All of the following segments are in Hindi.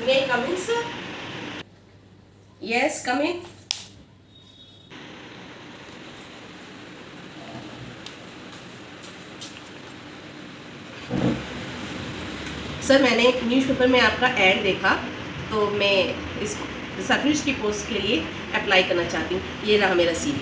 May I come in, sir? Yes, come in. Sir मैंने न्यूज़पेपर में आपका ऐड देखा, तो मैं इस सर्विस की पोस्ट के लिए अप्लाई करना चाहती हूँ। ये रहा मेरा सीवी।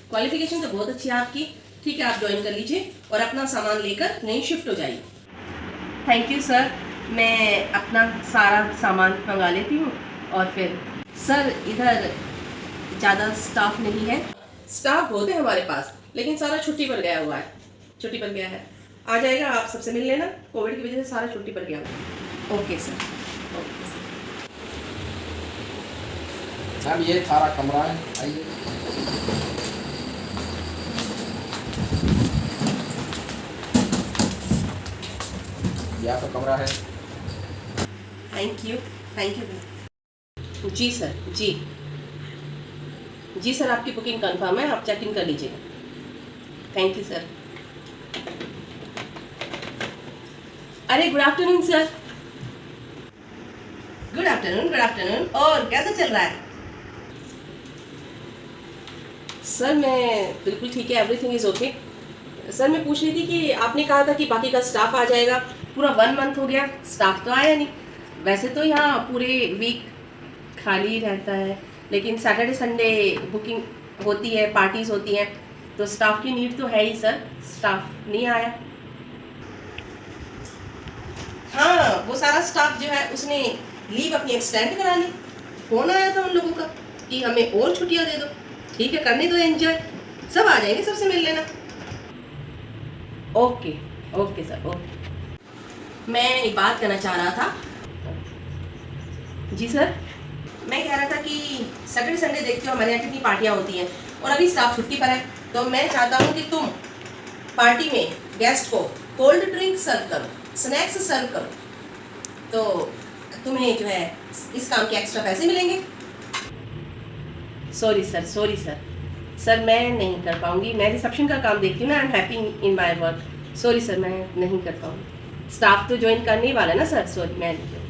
क्वालिफिकेशन तो बहुत अच्छी है आपकी। ठीक है, आप ज्वाइन कर लीजिए और अपना सामान लेकर नहीं शिफ्ट हो जाइए। थैंक यू सर, मैं अपना सारा सामान मंगा लेती हूँ। और फिर सर इधर ज़्यादा स्टाफ नहीं है। स्टाफ बहुत है हमारे पास, लेकिन सारा छुट्टी पर गया हुआ है। छुट्टी पर गया है, आ जाएगा, आप सबसे मिल लेना। कोविड की वजह से सारा छुट्टी पर गया हुआ है। Okay sir, okay sir. Ma'am ये थारा कमरा है, आइए। ये आपका कमरा है। Thank you, thank you. जी सर, जी जी सर, आपकी बुकिंग कंफर्म है, आप चेक इन कर लीजिएगा। Thank you sir. अरे good afternoon sir. Good afternoon, good afternoon. और कैसा चल रहा है? सर मैं बिल्कुल ठीक है, एवरीथिंग इज़ ओके। सर मैं पूछ रही थी कि आपने कहा था कि बाकी का स्टाफ आ जाएगा। पूरा 1 मंथ हो गया, स्टाफ तो आया नहीं। वैसे तो यहाँ पूरे वीक खाली रहता है, लेकिन सैटरडे संडे बुकिंग होती है, पार्टीज़ होती हैं, तो स्टाफ की नीड तो है ही सर। स्टाफ नहीं आया। हाँ, वो सारा स्टाफ जो है उसने लीव अपनी एक्सटेंड करा ली। फ़ोन आया था उन लोगों का कि हमें और छुट्टियाँ दे दो। ठीक है, करने दो एंजॉय, सब आ जाएंगे, सबसे मिल लेना। Okay, okay sir, okay. मैं एक बात करना चाह रहा था। जी सर, मैं कह रहा था कि सैटरडे संडे देखते हो हमारे यहाँ कितनी पार्टियाँ होती हैं, और अभी स्टाफ छुट्टी पर है, तो मैं चाहता हूँ कि तुम पार्टी में गेस्ट को कोल्ड ड्रिंक सर्व करो, स्नैक्स सर्व करो, तो तुम्हें जो है इस काम के एक्स्ट्रा पैसे मिलेंगे। Sorry sir, sorry sir. Sir मैं नहीं कर पाऊँगी, मैं रिसेप्शन का काम देखती हूँ ना, I am happy in my work. Sorry sir, मैं नहीं कर पाऊँगी। स्टाफ तो ज्वाइन करने ही वाला है ना सर। सॉरी, मैं नहीं करूँगी।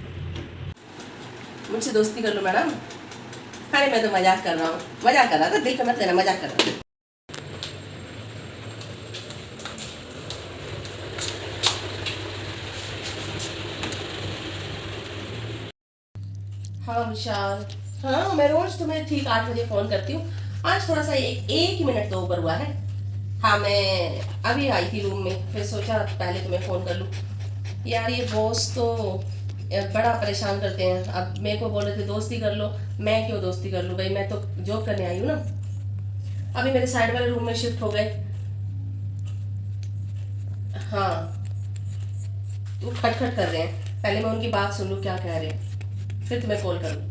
मुझसे दोस्ती कर लो मैडम। अरे मैं तो मजाक कर रहा हूँ, मजाक कर रहा था, दिल पे मत लेना, मजाक कर रहा हूँ। हाँ विशाल, हाँ मैं रोज तुम्हें ठीक 8 बजे फ़ोन करती हूँ। आज थोड़ा सा एक ही मिनट तो ऊपर हुआ है। हाँ मैं अभी आई थी रूम में, फिर सोचा पहले तुम्हें फ़ोन कर लूँ। यार ये बॉस तो बड़ा परेशान करते हैं। अब मेरे को बोल रहे थे दोस्ती कर लो, मैं क्यों दोस्ती कर लूँ भाई, मैं तो जॉब करने आई हूँ ना। अभी मेरे साइड वाले रूम में शिफ्ट हो गए। हाँ, वो खटखट कर रहे हैं, पहले मैं उनकी बात सुन लूँ क्या कह रहे हैं, फिर तुम्हें कॉल करूँ।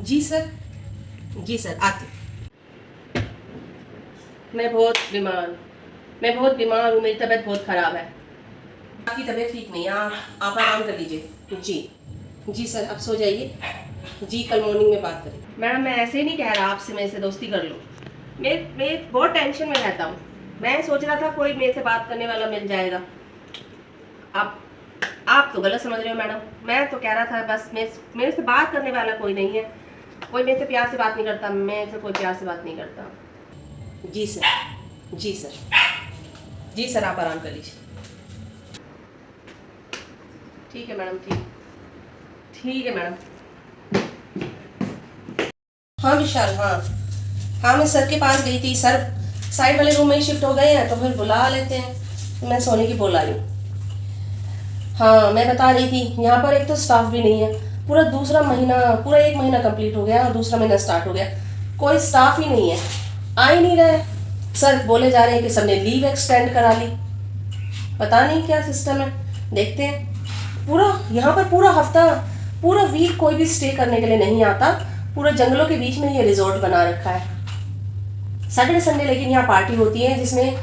जी सर, जी सर, आती। मैं बहुत बीमार मैं बहुत बीमार हूँ, मेरी तबीयत बहुत ख़राब है। आपकी तबीयत ठीक नहीं है, आप आराम कर लीजिए। जी जी सर, आप सो जाइए। जी कल मॉर्निंग में बात करें। मैडम मैं ऐसे ही नहीं कह रहा आपसे मेरे से दोस्ती कर लो। मैं बहुत टेंशन में रहता हूँ। मैं सोच रहा था कोई मेरे से बात करने वाला मिल जाएगा। आप आप तो गलत समझ रहे हो मैडम। मैं तो कह रहा था बस मेरे से बात करने वाला कोई नहीं है। कोई मेरे से प्यार से बात नहीं करता, मेरे से कोई प्यार से बात नहीं करता। जी सर, जी सर, जी सर, आप आराम कर लीजिए। ठीक है मैडम, ठीक है मैडम। हाँ विशाल, हाँ हाँ, मैं सर के पास गई थी। सर साइड वाले रूम में ही शिफ्ट हो गए हैं, तो फिर बुला लेते हैं। मैं सोने की बोल आई हूँ। हाँ मैं बता रही थी, यहाँ पर एक तो स्टाफ भी नहीं है। पूरा 1 महीना कंप्लीट हो गया और दूसरा महीना स्टार्ट हो गया, कोई स्टाफ ही नहीं है, आ ही नहीं रहे। सर बोले जा रहे हैं कि सबने लीव एक्सटेंड करा ली। पता नहीं क्या सिस्टम है, देखते हैं। पूरा यहाँ पर पूरा हफ्ता पूरा वीक कोई भी स्टे करने के लिए नहीं आता, पूरा जंगलों के बीच में ये रिजॉर्ट बना रखा है। सैटरडे संडे लेकिन यहाँ पार्टी होती है जिसमें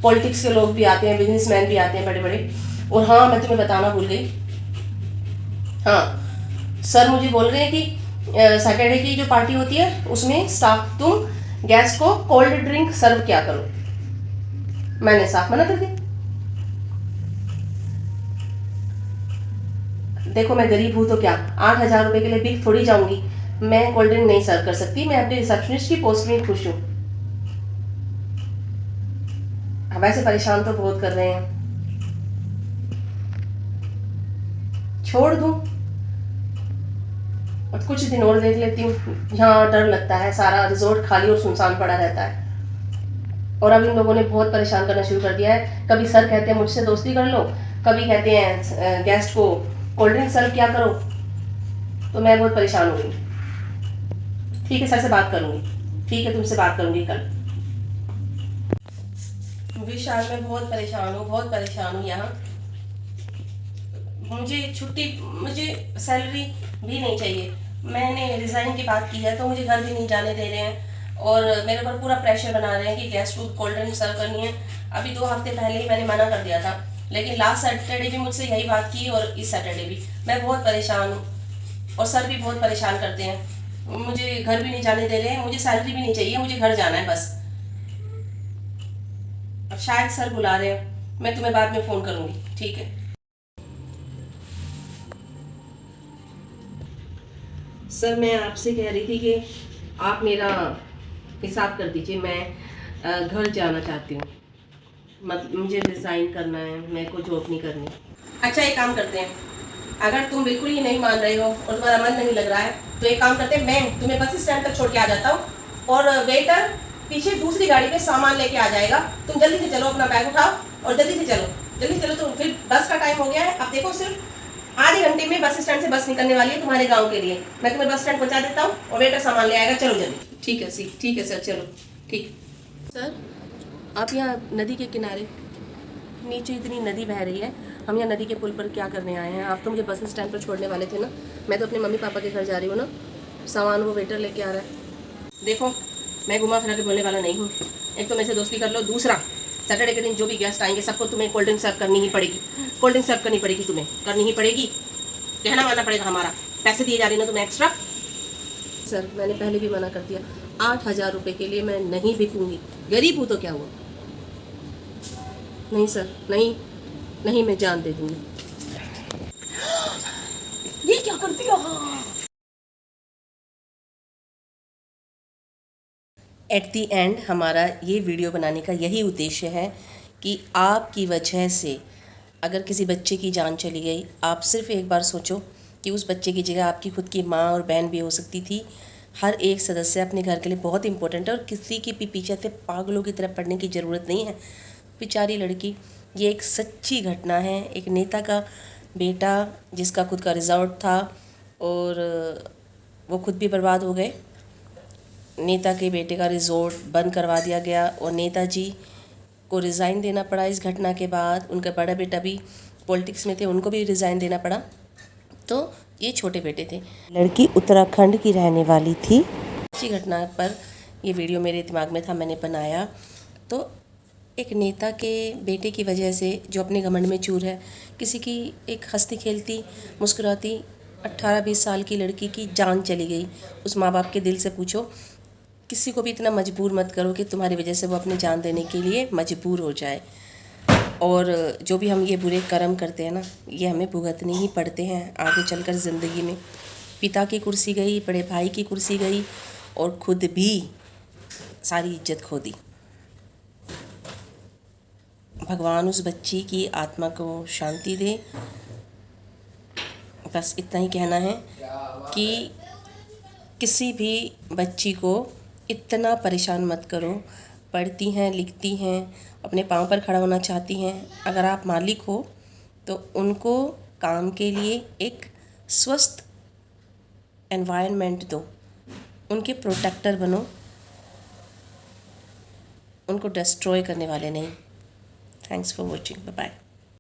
पॉलिटिक्स के लोग भी आते हैं, बिजनेसमैन भी आते हैं बड़े बड़े। और हाँ, मैं तुम्हें बताना भूल गई, हाँ सर मुझे बोल रहे हैं कि सैटरडे की जो पार्टी होती है उसमें स्टाफ तुम गेस्ट को कोल्ड ड्रिंक सर्व किया करो। मैंने साफ मना कर दिया। देखो मैं गरीब हूं तो क्या 8,000 रुपए के लिए बिक थोड़ी जाऊंगी, मैं कोल्ड ड्रिंक नहीं सर्व कर सकती। मैं अपने रिसेप्शनिस्ट की पोस्ट में खुश हूँ। वैसे परेशान तो बहुत कर रहे हैं, छोड़ दूं और कुछ दिन और देख लेती हूँ। यहाँ डर लगता है, सारा रिजॉर्ट खाली और सुनसान पड़ा रहता है। और अब इन लोगों ने बहुत परेशान करना शुरू कर दिया है। कभी सर कहते हैं मुझसे दोस्ती कर लो, कभी कहते हैं गेस्ट को कोल्ड ड्रिंक सर्व क्या करो। तो मैं बहुत परेशान हो गई। ठीक है, सर से बात करूंगी। ठीक है, तुमसे बात करूंगी कल। विशाल, मैं बहुत परेशान हूँ यहाँ। मुझे छुट्टी, मुझे सैलरी भी नहीं चाहिए। मैंने रिज़ाइन की बात की है तो मुझे घर भी नहीं जाने दे रहे हैं और मेरे ऊपर पूरा प्रेशर बना रहे हैं कि गेस्ट को कोल्ड ड्रिंक सर्व करनी है। अभी 2 हफ्ते पहले ही मैंने मना कर दिया था, लेकिन लास्ट सैटरडे भी मुझसे यही बात की और इस सैटरडे भी। मैं बहुत परेशान हूँ और सर भी बहुत परेशान करते हैं। मुझे घर भी नहीं जाने दे रहे हैं, मुझे सैलरी भी नहीं चाहिए, मुझे घर जाना है बस। अब शायद सर बुला रहे हैं, मैं तुम्हें बाद में फ़ोन करूँगी। ठीक है सर, मैं आपसे कह रही थी कि आप मेरा हिसाब कर दीजिए। मैं घर जाना चाहती हूँ, मतलब मुझे रिज़ाइन करना है, मेरे को जॉब नहीं करनी। अच्छा, एक काम करते हैं, अगर तुम बिल्कुल ही नहीं मान रहे हो और तुम्हारा मन नहीं लग रहा है तो एक काम करते हैं, मैं तुम्हें बस स्टैंड तक छोड़ के आ जाता हूँ और वेटर पीछे दूसरी गाड़ी पे सामान लेके आ जाएगा। तुम जल्दी से चलो, अपना बैग उठाओ और जल्दी से चलो। तो फिर बस का टाइम हो गया है। अब देखो, सिर्फ आधे घंटे में बस स्टैंड से बस निकलने वाली है तुम्हारे गांव के लिए। मैं तुम्हें बस स्टैंड पहुंचा देता हूँ और वेटर सामान ले आएगा। चलो जल्दी। ठीक है सर, चलो ठीक। सर, आप यहाँ नदी के किनारे, नीचे इतनी नदी बह रही है, हम यहाँ नदी के पुल पर क्या करने आए हैं? आप तो मुझे बस स्टैंड पर छोड़ने वाले थे ना। मैं तो अपने मम्मी पापा के घर जा रही हूँ ना। सामान वो वेटर लेके आ रहा है। देखो, मैं घुमा फिरा के बोलने वाला नहीं हूँ। एक तो मेरे से दोस्ती कर लो, दूसरा सैटरडे के दिन जो भी गेस्ट आएंगे सबको तुम्हें कोल्ड ड्रिंक सर्व करनी ही पड़ेगी। कोल्ड ड्रिंक सर्व करनी पड़ेगी, तुम्हें करनी ही पड़ेगी। कहना मानना पड़ेगा हमारा। पैसे दिए जा रहे ना तुम्हें एक्स्ट्रा। सर, मैंने पहले भी मना कर दिया, 8,000 रुपये के लिए मैं नहीं बिकूंगी। गरीब हूँ तो क्या हुआ? नहीं सर, नहीं, मैं जान दे दूंगी। ये क्या कर दिया? एट दी एंड हमारा ये वीडियो बनाने का यही उद्देश्य है कि आपकी वजह से अगर किसी बच्चे की जान चली गई, आप सिर्फ एक बार सोचो कि उस बच्चे की जगह आपकी खुद की माँ और बहन भी हो सकती थी। हर एक सदस्य अपने घर के लिए बहुत इंपॉर्टेंट है और किसी के भी पीछे से पागलों की तरह पड़ने की ज़रूरत नहीं है। बेचारी लड़की, ये एक सच्ची घटना है। एक नेता का बेटा जिसका खुद का रिजॉर्ट था और वो खुद भी बर्बाद हो गए। नेता के बेटे का रिजॉर्ट बंद करवा दिया गया और नेताजी को रिज़ाइन देना पड़ा इस घटना के बाद। उनका बड़ा बेटा भी पॉलिटिक्स में थे, उनको भी रिज़ाइन देना पड़ा। तो ये छोटे बेटे थे। लड़की उत्तराखंड की रहने वाली थी। अच्छी घटना पर ये वीडियो मेरे दिमाग में था, मैंने बनाया। तो एक नेता के बेटे की वजह से, जो अपने घमंड में चूर है, किसी की एक हंसती खेलती मुस्कुराती 18-20 साल की लड़की की जान चली गई। उस माँ बाप के दिल से पूछो, किसी को भी इतना मजबूर मत करो कि तुम्हारी वजह से वो अपनी जान देने के लिए मजबूर हो जाए। और जो भी हम ये बुरे कर्म करते हैं ना, ये हमें भुगतने ही पड़ते हैं आगे चलकर ज़िंदगी में। पिता की कुर्सी गई, बड़े भाई की कुर्सी गई और खुद भी सारी इज्जत खो दी। भगवान उस बच्ची की आत्मा को शांति दे। बस इतना ही कहना है कि किसी भी बच्ची को इतना परेशान मत करो। पढ़ती हैं, लिखती हैं, अपने पाँव पर खड़ा होना चाहती हैं। अगर आप मालिक हो तो उनको काम के लिए एक स्वस्थ एनवायरनमेंट दो, उनके प्रोटेक्टर बनो, उनको डिस्ट्रॉय करने वाले नहीं। Thanks for watching, bye bye.